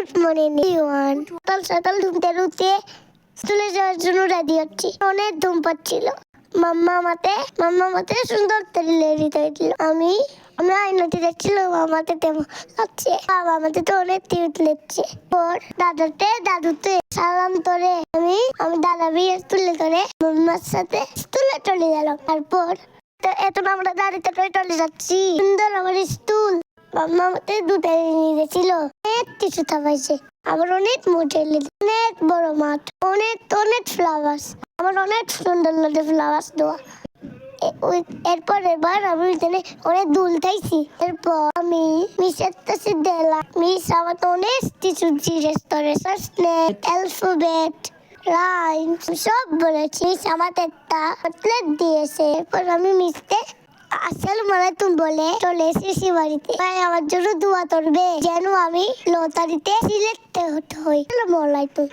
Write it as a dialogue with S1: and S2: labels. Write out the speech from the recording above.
S1: Good morning one সকাল সকাল ঘুমতে উঠে স্কুলে যাওয়ার জন্য রেডি হচ্ছি। অনেক ঘুম পাচ্ছিল। মাম্মা আমাতে সুন্দর তৈরি দিল। আমি আয়নাতে দেখছিলাম আমাকে তেমন লাগছে। বাবা আমাকে তো অনেক কিউট লাগছে। পর দাদুতে সালাম করে আমি দাদা বিয়ে তুলে ধরে মাম্মার সাথে স্কুলে চলে গেলাম। তারপর এখন আমরা গাড়িতে করে চলে যাচ্ছি। সুন্দর আমার স্কুল। মাম্মা আমাকে দুধে নিয়ে গেছিল। অনেক কিছু খাওয়াইছে। আমার অনেক মোটেল, অনেক বড় মাঠ, অনেক ফ্লাওয়ার্স। আমার অনেক সুন্দর লাগে ফ্লাওয়ার্স দেওয়া। এবার আমি অনেক দুল খাইছি। এরপর আমি মিসের কাছে গেলাম। মিস আমার অনেক কিছু জিজ্ঞেস করে, স্নেক, অ্যালফাবেট, লাইন সব বলেছি। মিস আমাকে একটা চকলেট দিয়েছে। এরপর আমি মিসকে আসসালামু আলাইকুম বলে চলে এসেছি বাড়িতে। তাই আমার জন্য দোয়া করবে যেন আমি লটারিতে সিলেক্ট হই। আসসালামু আলাইকুম।